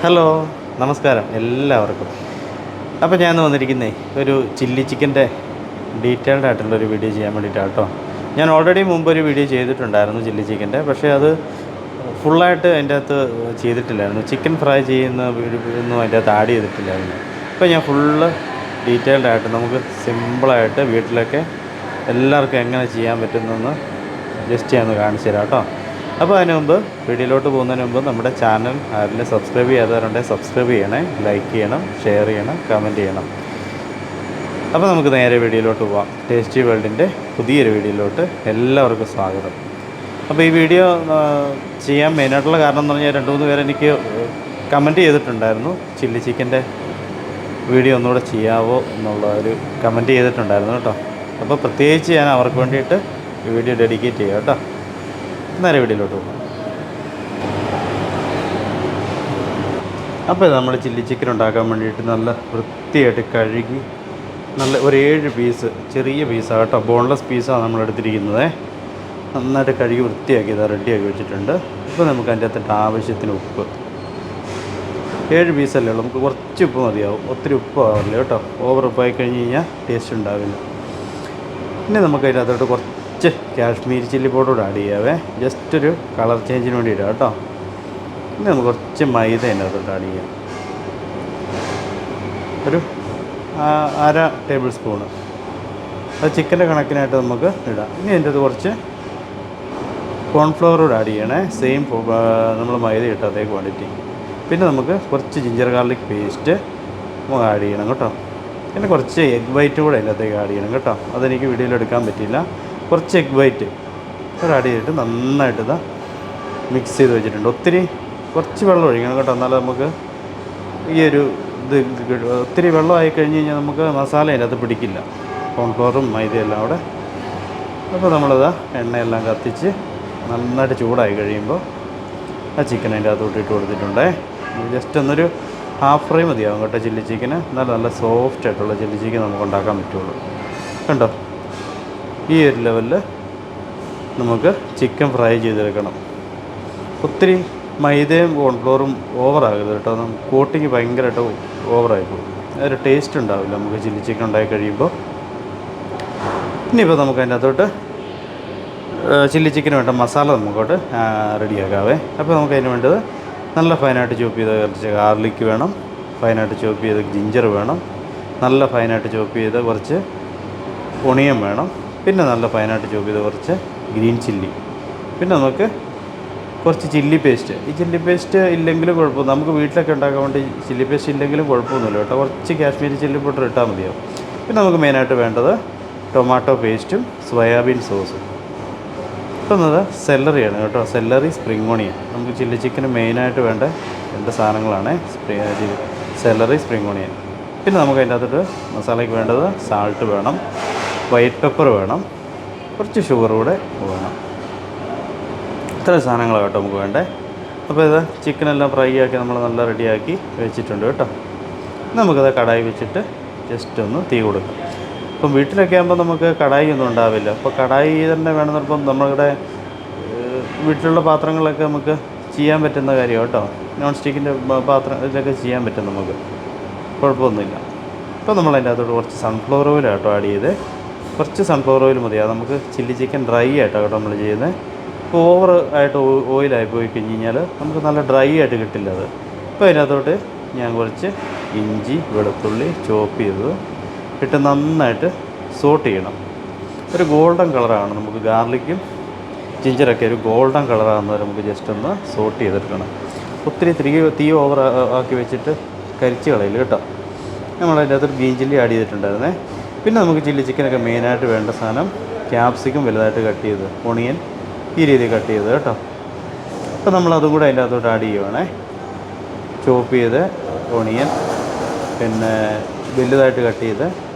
Hello, നമസ്കാരം എല്ലാവർക്കും. അപ്പോൾ ഞാൻ വന്നിരിക്കുന്നേ ഒരു ചില്ലി ചിക്കൻ്റെ ഡീറ്റെയിൽഡ് ആയിട്ടുള്ളൊരു വീഡിയോ ചെയ്യാൻ വേണ്ടിയിട്ടാണ് കേട്ടോ. ഞാൻ ഓൾറെഡി മുമ്പൊരു വീഡിയോ ചെയ്തിട്ടുണ്ടായിരുന്നു ചില്ലി ചിക്കൻ്റെ, പക്ഷേ അത് ഫുള്ളായിട്ട് അതിൻ്റെ അകത്ത് ചെയ്തിട്ടില്ലായിരുന്നു. ചിക്കൻ ഫ്രൈ ചെയ്യുന്ന ഒന്നും അതിൻ്റെ അകത്ത് ആഡ് ചെയ്തിട്ടില്ലായിരുന്നു. അപ്പോൾ ഞാൻ ഫുള്ള് ഡീറ്റെയിൽഡ് ആയിട്ട് നമുക്ക് സിമ്പിളായിട്ട് വീട്ടിലൊക്കെ എല്ലാവർക്കും എങ്ങനെ ചെയ്യാൻ പറ്റുന്നതെന്ന് ജസ്റ്റ് ഞാൻ ഒന്ന് കാണിച്ചു തരാം കേട്ടോ. അപ്പോൾ അതിന് മുമ്പ് വീഡിയോയിലോട്ട് പോകുന്നതിന് മുമ്പ് നമ്മുടെ ചാനൽ ആരെങ്കിലും സബ്സ്ക്രൈബ് ചെയ്യാത്തവരുണ്ടെങ്കിൽ സബ്സ്ക്രൈബ് ചെയ്യണേ, ലൈക്ക് ചെയ്യണം, ഷെയർ ചെയ്യണം, കമൻറ്റ് ചെയ്യണം. അപ്പോൾ നമുക്ക് നേരെ വീഡിയോയിലോട്ട് പോവാം. ടേസ്റ്റി വേൾഡിൻ്റെ പുതിയൊരു വീഡിയോയിലോട്ട് എല്ലാവർക്കും സ്വാഗതം. അപ്പോൾ ഈ വീഡിയോ ചെയ്യാൻ മെയിനായിട്ടുള്ള കാരണം എന്ന് പറഞ്ഞാൽ 2-3 പേര് എനിക്ക് കമൻറ്റ് ചെയ്തിട്ടുണ്ടായിരുന്നു, ചില്ലി ചിക്കൻ്റെ വീഡിയോ ഒന്നുകൂടെ ചെയ്യാവോ എന്നുള്ള ഒരു കമൻറ്റ് ചെയ്തിട്ടുണ്ടായിരുന്നു കേട്ടോ. അപ്പോൾ പ്രത്യേകിച്ച് ഞാൻ അവർക്ക് വേണ്ടിയിട്ട് ഈ വീഡിയോ ഡെഡിക്കേറ്റ് ചെയ്യാം കേട്ടോ. നേരെ വീഡിയോയിലോട്ട് പോകാം. അപ്പോൾ നമ്മൾ ചില്ലി ചിക്കൻ ഉണ്ടാക്കാൻ വേണ്ടിയിട്ട് നല്ല വൃത്തിയായിട്ട് കഴുകി നല്ല ഒരു 7 പീസ് ചെറിയ പീസാണ് കേട്ടോ, ബോൺലെസ് പീസാണ് നമ്മൾ എടുത്തിരിക്കുന്നത്. നന്നായിട്ട് കഴുകി വൃത്തിയാക്കി ഇതാ റെഡിയാക്കി വെച്ചിട്ടുണ്ട്. ഇപ്പോൾ നമുക്ക് അതിൻ്റെ അകത്തിട്ട് ആവശ്യത്തിന് ഉപ്പ്, 7 പീസല്ലേ ഉള്ളൂ, നമുക്ക് കുറച്ച് ഉപ്പ് മതിയാവും, ഒത്തിരി ഉപ്പ് ആവില്ല കേട്ടോ. ഓവർ ഉപ്പായി കഴിഞ്ഞ് കഴിഞ്ഞാൽ ടേസ്റ്റ് ഉണ്ടാവില്ല. പിന്നെ നമുക്ക് അതിനകത്തോട്ട് കുറച്ച് കാശ്മീരി ചില്ലി പൗഡർ ആഡ് ചെയ്യാവേ, ജസ്റ്റ് ഒരു കളർ ചേഞ്ചിന് വേണ്ടി ഇടാം കേട്ടോ. പിന്നെ നമുക്ക് കുറച്ച് മൈദ അതിനകത്തോട്ട് ആഡ് ചെയ്യാം, ഒരു 1/2 ടേബിൾ സ്പൂണ്. അത് ചിക്കൻ്റെ കണക്കിനായിട്ട് നമുക്ക് ഇടാം. ഇനി അതിൻ്റെ അത് കുറച്ച് കോൺഫ്ലവർ കൂടെ ആഡ് ചെയ്യണേ, സെയിം നമ്മൾ മൈദ ഇട്ട അതേ ക്വാണ്ടിറ്റി. പിന്നെ നമുക്ക് കുറച്ച് ജിഞ്ചർ ഗാർലിക് പേസ്റ്റ് നമുക്ക് ആഡ് ചെയ്യണം കേട്ടോ. പിന്നെ കുറച്ച് എഗ് വൈറ്റ് കൂടെ അതിനകത്തേക്ക് ആഡ് ചെയ്യണം കേട്ടോ. അതെനിക്ക് വീഡിയോയിൽ എടുക്കാൻ പറ്റില്ല. കുറച്ച് എഗ് വൈറ്റ് അത് ആഡ് ചെയ്തിട്ട് നന്നായിട്ട് ഇതാ മിക്സ് ചെയ്ത് വെച്ചിട്ടുണ്ട്. കുറച്ച് വെള്ളം ഒഴിക്കണം കേട്ടോ, എന്നാലും നമുക്ക് ഈ ഒരു ഒത്തിരി വെള്ളമായി കഴിഞ്ഞ് കഴിഞ്ഞാൽ നമുക്ക് മസാല അതിനകത്ത് പിടിക്കില്ല, കോൺഫ്ലോറും മൈദയെല്ലാം അവിടെ. അപ്പോൾ നമ്മളിതാ എണ്ണയെല്ലാം കത്തിച്ച് നന്നായിട്ട് ചൂടായി കഴിയുമ്പോൾ ആ ചിക്കൻ അതിൻ്റെ അകത്തോട്ട് ഇട്ട് കൊടുത്തിട്ടുണ്ടേ. ജസ്റ്റ് ഒന്നൊരു ഹാഫ് ഫ്രൈ മതിയാവും കേട്ടോ ചില്ലി ചിക്കന്, എന്നാലും നല്ല സോഫ്റ്റ് ആയിട്ടുള്ള ചില്ലി ചിക്കൻ നമുക്ക് ഉണ്ടാക്കാൻ പറ്റുള്ളൂ കണ്ടോ. ഈ ഒരു ലെവലിൽ നമുക്ക് ചിക്കൻ ഫ്രൈ ചെയ്തെടുക്കണം. ഒത്തിരി മൈദയും കോൺഫ്ലോറും ഓവറാകരുത് കേട്ടോ, കോട്ടിങ് ഭയങ്കരമായിട്ട് ഓവറായിപ്പോകും, അതൊരു ടേസ്റ്റ് ഉണ്ടാവില്ല നമുക്ക് ചില്ലി ചിക്കൻ ഉണ്ടാക്കി കഴിയുമ്പോൾ. ഇനിയിപ്പോൾ നമുക്ക് അതിൻ്റെ അകത്തോട്ട് ചില്ലി ചിക്കന് വേണ്ട മസാല നമുക്കോട്ട് റെഡിയാക്കാവേ. അപ്പോൾ നമുക്ക് അതിന് വേണ്ടത് നല്ല ഫൈനായിട്ട് ചോപ്പ് ചെയ്ത് കുറച്ച് ഗാർലിക്ക് വേണം, ഫൈനായിട്ട് ചോപ്പ് ചെയ്ത് ജിഞ്ചർ വേണം, നല്ല ഫൈനായിട്ട് ചോപ്പ് ചെയ്ത് കുറച്ച് ഒണിയൻ വേണം, പിന്നെ നല്ല ഫൈനായിട്ട് ചോപ്പ് ചെയ്ത് കുറച്ച് ഗ്രീൻ ചില്ലി, പിന്നെ നമുക്ക് കുറച്ച് ചില്ലി പേസ്റ്റ്. ഈ ചില്ലി പേസ്റ്റ് ഇല്ലെങ്കിലും കുഴപ്പമൊന്നും, നമുക്ക് വീട്ടിലൊക്കെ ഉണ്ടാക്കാൻ വേണ്ടി ചില്ലി പേസ്റ്റ് ഇല്ലെങ്കിലും കുഴപ്പമൊന്നുമില്ല കേട്ടോ, കുറച്ച് കാശ്മീരി ചില്ലി പൗഡർ ഇട്ടാൽ മതിയാവും. പിന്നെ നമുക്ക് മെയിനായിട്ട് വേണ്ടത് ടൊമാറ്റോ പേസ്റ്റും സോയാബീൻ സോസും. ഇട്ടുന്നത് സെല്ലറിയാണ് കേട്ടോ, സെല്ലറി, സ്പ്രിംഗ് ഓണിയൻ. നമുക്ക് ചില്ലി ചിക്കന് മെയിനായിട്ട് വേണ്ട 2 സാധനങ്ങളാണ് സെല്ലറി, സ്പ്രിംഗ് ഓണിയൻ. പിന്നെ നമുക്ക് അതിൻ്റെ അകത്തോട്ട് മസാലയ്ക്ക് വേണ്ടത് സാൾട്ട് വേണം, വൈറ്റ് പെപ്പർ വേണം, കുറച്ച് ഷുഗർ കൂടെ വേണം. ഇത്ര സാധനങ്ങളാണ് കേട്ടോ നമുക്ക് വേണ്ടേ. അപ്പോൾ ഇത് ചിക്കനെല്ലാം ഫ്രൈ ആക്കി നമ്മൾ നല്ല റെഡിയാക്കി വെച്ചിട്ടുണ്ട് കേട്ടോ. നമുക്കത് കടായി വെച്ചിട്ട് ജസ്റ്റ് ഒന്ന് തീ കൊടുക്കാം. ഇപ്പം വീട്ടിലൊക്കെ ആകുമ്പോൾ നമുക്ക് കടായി ഒന്നും ഉണ്ടാവില്ല, അപ്പോൾ കടായി തന്നെ വേണമെന്നിപ്പം നമ്മളുടെ വീട്ടിലുള്ള പാത്രങ്ങളിലൊക്കെ നമുക്ക് ചെയ്യാൻ പറ്റുന്ന കാര്യം കേട്ടോ. നോൺ സ്റ്റിക്കിൻ്റെ ഇതിലൊക്കെ ചെയ്യാൻ പറ്റും നമുക്ക്, കുഴപ്പമൊന്നുമില്ല. ഇപ്പോൾ നമ്മൾ അതിൻ്റെ അകത്തോട്ട് കുറച്ച് സൺഫ്ലവർ ഓയിൽ കേട്ടോ ആഡ് ചെയ്ത്, കുറച്ച് സൺഫ്ലവർ ഓയിൽ മതിയാകും. നമുക്ക് ചില്ലി ചിക്കൻ ഡ്രൈ ആയിട്ടാണ് കേട്ടോ നമ്മൾ ചെയ്യുന്നത്. ഇപ്പോൾ ഓവർ ആയിട്ട് ഓയിലായി പോയി കഴിഞ്ഞ് കഴിഞ്ഞാൽ നമുക്ക് നല്ല ഡ്രൈ ആയിട്ട് കിട്ടില്ല അത്. ഇപ്പോൾ അതിനകത്തോട്ട് ഞാൻ കുറച്ച് ഇഞ്ചി വെളുത്തുള്ളി ചോപ്പ് ചെയ്തത് ഇട്ട് നന്നായിട്ട് സോട്ട് ചെയ്യണം. ഒരു ഗോൾഡൻ കളറാണ് നമുക്ക്, ഗാർലിക്കും ജിഞ്ചറൊക്കെ ഒരു ഗോൾഡൻ കളറാകുന്നവരെ നമുക്ക് ജസ്റ്റ് ഒന്ന് സോട്ട് ചെയ്തെടുക്കണം. ഒത്തിരി തീ ഓവർ ആക്കി വെച്ചിട്ട് കരിച്ച് കളയില്ല കേട്ടോ. നമ്മളതിൻ്റെ അകത്ത് ഗ്രീൻ ചില്ലി ആഡ് ചെയ്തിട്ടുണ്ടായിരുന്നേ. പിന്നെ നമുക്ക് ചില്ലി ചിക്കനൊക്കെ മെയിനായിട്ട് വേണ്ട സാധനം ക്യാപ്സിക്കം വലുതായിട്ട് കട്ട് ചെയ്ത്, ഒണിയൻ ഈ രീതിയിൽ കട്ട് ചെയ്ത് കേട്ടോ. അപ്പോൾ നമ്മളതും കൂടെ അതിൻ്റെ അകത്തോട്ട് ആഡ് ചെയ്യുവാണേ. ചോപ്പ് ചെയ്ത് ഒണിയൻ, പിന്നെ വലുതായിട്ട് കട്ട് ചെയ്ത്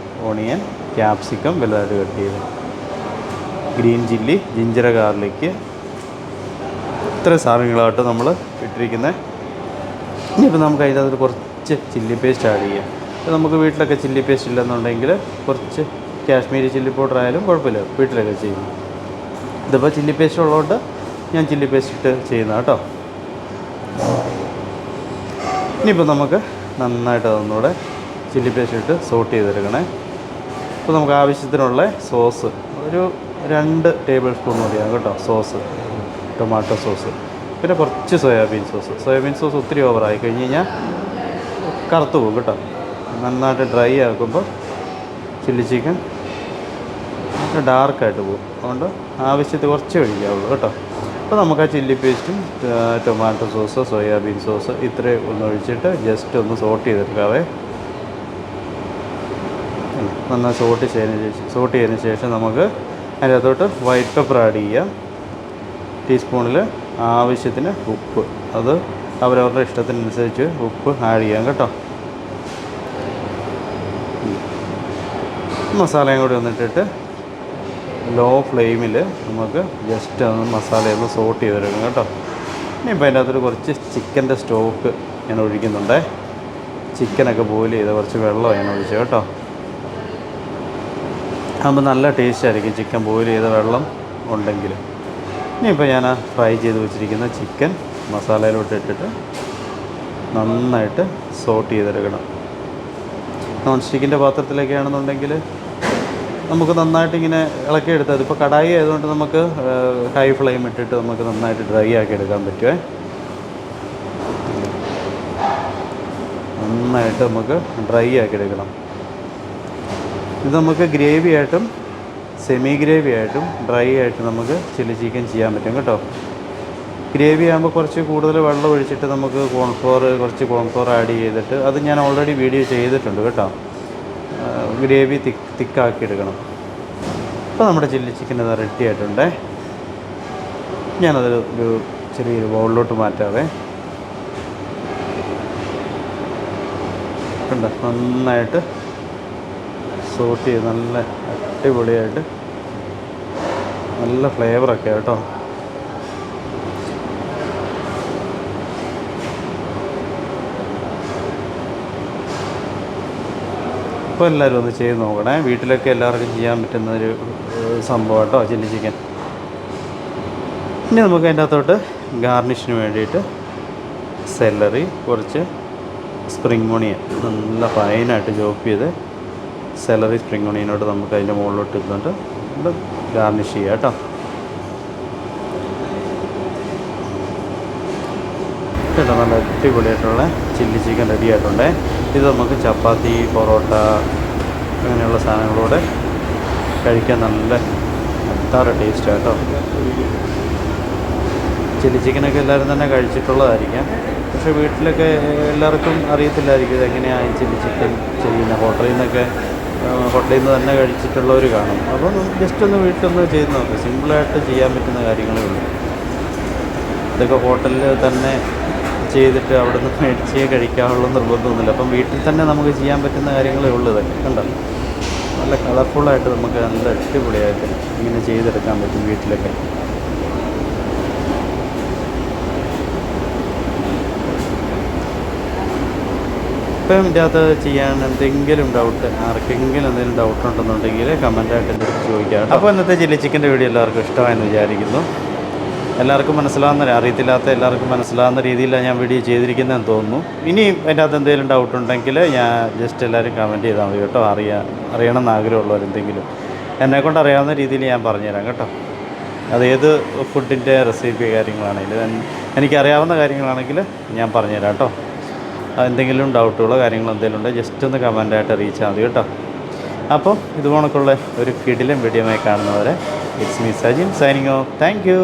ഓണിയൻ, ക്യാപ്സിക്കം വലുതായിട്ട് കട്ട് ചെയ്ത്, ഗ്രീൻ ചില്ലി, ജിഞ്ചർ ഗാർലിക്ക്, ഇത്ര സാധനങ്ങളായിട്ട് നമ്മൾ ഇട്ടിരിക്കുന്നത്. ഇനിയിപ്പോൾ നമുക്ക് അതിനകത്ത് കുറച്ച് ചില്ലി പേസ്റ്റ് ആഡ് ചെയ്യാം. നമുക്ക് വീട്ടിലൊക്കെ ചില്ലി പേസ്റ്റ് ഇല്ലെന്നുണ്ടെങ്കിൽ കുറച്ച് കാശ്മീരി ചില്ലി പൗഡർ ആയാലും കുഴപ്പമില്ല, വീട്ടിലൊക്കെ ചെയ്യും. ഇതിപ്പോൾ ചില്ലി പേസ്റ്റ് ഉള്ളതുകൊണ്ട് ഞാൻ ചില്ലി പേസ്റ്റ് ഇട്ട് ചെയ്യുന്ന കേട്ടോ. ഇനിയിപ്പോൾ നമുക്ക് നന്നായിട്ട് അതൊന്നുകൂടെ ചില്ലി പേസ്റ്റ് ഇട്ട് സോട്ട് ചെയ്തെടുക്കണേ. ഇപ്പോൾ നമുക്ക് ആവശ്യത്തിനുള്ള സോസ് ഒരു 2 ടേബിൾ സ്പൂൺ മതിയാകും കേട്ടോ. സോസ്, ടൊമാറ്റോ സോസ്, പിന്നെ കുറച്ച് സോയാബീൻ സോസ്. സോയാബീൻ സോസ് ഒത്തിരി ഓവറായി കഴിഞ്ഞ് കഴിഞ്ഞാൽ കറുത്ത് പോകും കേട്ടോ. നന്നായിട്ട് ഡ്രൈ ആക്കുമ്പോൾ ചില്ലി ചിക്കൻ ഡാർക്കായിട്ട് പോകും. അതുകൊണ്ട് ആവശ്യത്തിന് കുറച്ച് ഒഴിക്കാവുള്ളൂ കേട്ടോ. അപ്പോൾ നമുക്ക് ആ ചില്ലി പേസ്റ്റും ടൊമാറ്റോ സോസ്, സോയാബീൻ സോസ് ഇത്രയും ഒന്ന് ഒഴിച്ചിട്ട് ജസ്റ്റ് ഒന്ന് സോട്ട് ചെയ്തെടുക്കാവേ. നന്നായി സോട്ട് ചെയ്തതിന് ശേഷം നമുക്ക് അതിൻ്റെ അകത്തോട്ട് വൈറ്റ് പെപ്പർ ആഡ് ചെയ്യാം. ടീസ്പൂണിൽ ആവശ്യത്തിന് ഉപ്പ്, അത് അവരവരുടെ ഇഷ്ടത്തിനനുസരിച്ച് ഉപ്പ് ആഡ് ചെയ്യാം കേട്ടോ. മസാലയും കൂടി ഒന്നിട്ടിട്ട് ലോ ഫ്ലെയിമിൽ നമുക്ക് ജസ്റ്റ് ഒന്ന് മസാലയൊന്ന് സോട്ട് ചെയ്തെടുക്കണം കേട്ടോ. ഇനിയിപ്പോൾ അതിൻ്റെ അകത്തൊരു കുറച്ച് ചിക്കൻ്റെ സ്റ്റോക്ക് ഞാൻ ഒഴിക്കുന്നുണ്ട്. ചിക്കനൊക്കെ ബോയിൽ ചെയ്ത കുറച്ച് വെള്ളം ഞാൻ ഒഴിച്ചു കേട്ടോ. ആകുമ്പോൾ നല്ല ടേസ്റ്റ് ആയിരിക്കും ചിക്കൻ ബോയിൽ ചെയ്ത വെള്ളം ഉണ്ടെങ്കിൽ. ഇനിയിപ്പോൾ ഞാൻ ഫ്രൈ ചെയ്ത് വെച്ചിരിക്കുന്ന ചിക്കൻ മസാലയിലോട്ട് ഇട്ടിട്ട് നന്നായിട്ട് സോട്ട് ചെയ്തെടുക്കണം. നോൺ സ്റ്റിക്കിൻ്റെ പാത്രത്തിലൊക്കെയാണെന്നുണ്ടെങ്കിൽ നമുക്ക് നന്നായിട്ട് ഇങ്ങനെ ഇളക്കിയെടുത്താൽ, ഇപ്പോൾ കടായി ആയതുകൊണ്ട് നമുക്ക് ഹൈ ഫ്ലെയിം ഇട്ടിട്ട് നമുക്ക് നന്നായിട്ട് ഡ്രൈ ആക്കി എടുക്കാൻ പറ്റുമേ. നന്നായിട്ട് നമുക്ക് ഡ്രൈ ആക്കി എടുക്കണം. ഇത് നമുക്ക് ഗ്രേവി ആയിട്ടും സെമി ഗ്രേവി ആയിട്ടും ഡ്രൈ ആയിട്ട് നമുക്ക് ചില്ലി ചിക്കൻ ചെയ്യാൻ പറ്റും കേട്ടോ. ഗ്രേവി ആകുമ്പോൾ കുറച്ച് കൂടുതൽ വെള്ളം ഒഴിച്ചിട്ട് നമുക്ക് കുറച്ച് കോൺഫ്ലോർ ആഡ് ചെയ്തിട്ട്, അത് ഞാൻ ഓൾറെഡി വീഡിയോ ചെയ്തിട്ടുണ്ട് കേട്ടോ. ഗ്രേവി തിക്കാക്കി എടുക്കണം. അപ്പോൾ നമ്മുടെ ചില്ലി ചിക്കൻ അത് റെഡി ആയിട്ടുണ്ടേ. ഞാനത് ഒരു ചെറിയൊരു ബൗളിലോട്ട് മാറ്റാവേ. കണ്ടോ, നന്നായിട്ട് സോട്ട് ചെയ്ത് നല്ല അടിപൊളിയായിട്ട് നല്ല ഫ്ലേവറൊക്കെ കേട്ടോ. അപ്പോൾ എല്ലാവരും ഒന്ന് ചെയ്ത് നോക്കണേ. വീട്ടിലൊക്കെ എല്ലാവർക്കും ചെയ്യാൻ പറ്റുന്നൊരു സംഭവം കേട്ടോ ചില്ലി ചിക്കൻ. ഇനി നമുക്ക് അതിൻ്റെ അകത്തോട്ട് ഗാർണിഷിന് വേണ്ടിയിട്ട് സെല്ലറി, കുറച്ച് സ്പ്രിംഗ് ഓണിയൻ നല്ല ഫൈനായിട്ട് ചോപ്പ് ചെയ്ത് സെലറി സ്പ്രിംഗ് ഓണിയനോട്ട് നമുക്ക് അതിൻ്റെ മുകളിലോട്ട് ഇട്ടിട്ട് നമ്മൾ ഗാർണിഷ് ചെയ്യാം കേട്ടോ. കേട്ടോ, നല്ല അടിപൊളിയായിട്ടുള്ള ചില്ലി ചിക്കൻ റെഡി ആയിട്ടുണ്ടേ. ഇത് നമുക്ക് ചപ്പാത്തി, പൊറോട്ട അങ്ങനെയുള്ള സാധനങ്ങളോടെ കഴിക്കാൻ നല്ല അട്ടാറ് ടേസ്റ്റ് കേട്ടോ. ചില്ലി ചിക്കനൊക്കെ എല്ലാവരും തന്നെ കഴിച്ചിട്ടുള്ളതായിരിക്കാം, പക്ഷേ വീട്ടിലൊക്കെ എല്ലാവർക്കും അറിയത്തില്ലായിരിക്കും ഇതെങ്ങനെയാണ് ചില്ലി ചിക്കൻ ചെയ്യുന്നത്. ഹോട്ടലിൽ നിന്ന് തന്നെ കഴിച്ചിട്ടുള്ളവർ കാണും. അപ്പോൾ ജസ്റ്റ് ഒന്ന് വീട്ടിലൊന്ന് ചെയ്ത് നോക്കുക. സിമ്പിളായിട്ട് ചെയ്യാൻ പറ്റുന്ന കാര്യങ്ങളേ ഉള്ളൂ. ഇതൊക്കെ ഹോട്ടലിൽ തന്നെ ചെയ്തിട്ട് അവിടെ നിന്ന് മേടിച്ചേ കഴിക്കാനുള്ള നിർബന്ധമൊന്നുമില്ല. അപ്പം വീട്ടിൽ തന്നെ നമുക്ക് ചെയ്യാൻ പറ്റുന്ന കാര്യങ്ങളേ ഉള്ളൂ. ഇതൊക്കെ കണ്ടോ, നല്ല കളർഫുള്ളായിട്ട് നമുക്ക് നല്ല അടിപൊളിയായിട്ട് ഇങ്ങനെ ചെയ്തെടുക്കാൻ പറ്റും വീട്ടിലൊക്കെ. ഇപ്പം ഇതിൻ്റെ അകത്ത് ചെയ്യാൻ എന്തെങ്കിലും ഡൗട്ട്, ആർക്കെങ്കിലും എന്തെങ്കിലും ഡൗട്ട് ഉണ്ടെന്നുണ്ടെങ്കിൽ കമൻറ്റായിട്ട് എൻ്റെ അടുത്ത് ചോദിക്കാം. അപ്പോൾ ഇന്നത്തെ ചില്ലി ചിക്കൻ്റെ വീഡിയോ എല്ലാവർക്കും ഇഷ്ടമായെന്ന് വിചാരിക്കുന്നു. എല്ലാവർക്കും അറിയത്തില്ലാത്ത എല്ലാവർക്കും മനസ്സിലാവുന്ന രീതിയിലാണ് ഞാൻ വീഡിയോ ചെയ്തിരിക്കുന്നതെന്ന് തോന്നുന്നു. ഇനിയും അതിൻ്റെ അകത്ത് എന്തെങ്കിലും ഡൗട്ട് ഉണ്ടെങ്കിൽ ഞാൻ ജസ്റ്റ് എല്ലാവരും കമൻറ്റ് ചെയ്താൽ മതി കേട്ടോ. അറിയണമെന്ന് ആഗ്രഹമുള്ളവരെന്തെങ്കിലും എന്നെക്കൊണ്ട് അറിയാവുന്ന രീതിയിൽ ഞാൻ പറഞ്ഞുതരാം കേട്ടോ. അതേത് ഫുഡിൻ്റെ റെസിപ്പി കാര്യങ്ങളാണെങ്കിലും എനിക്കറിയാവുന്ന കാര്യങ്ങളാണെങ്കിൽ ഞാൻ പറഞ്ഞുതരാം കേട്ടോ. എന്തെങ്കിലും ഡൗട്ടുകളോ കാര്യങ്ങളോ എന്തെങ്കിലും ഉണ്ടെങ്കിൽ ജസ്റ്റ് ഒന്ന് കമൻറ്റായിട്ട് അറിയിച്ചാൽ മതി കേട്ടോ. അപ്പോൾ ഇതുപോണക്കുള്ള ഒരു കിടിലൻ വീഡിയോമായി കാണുന്നവരെ it's me Sajin signing off. Thank you.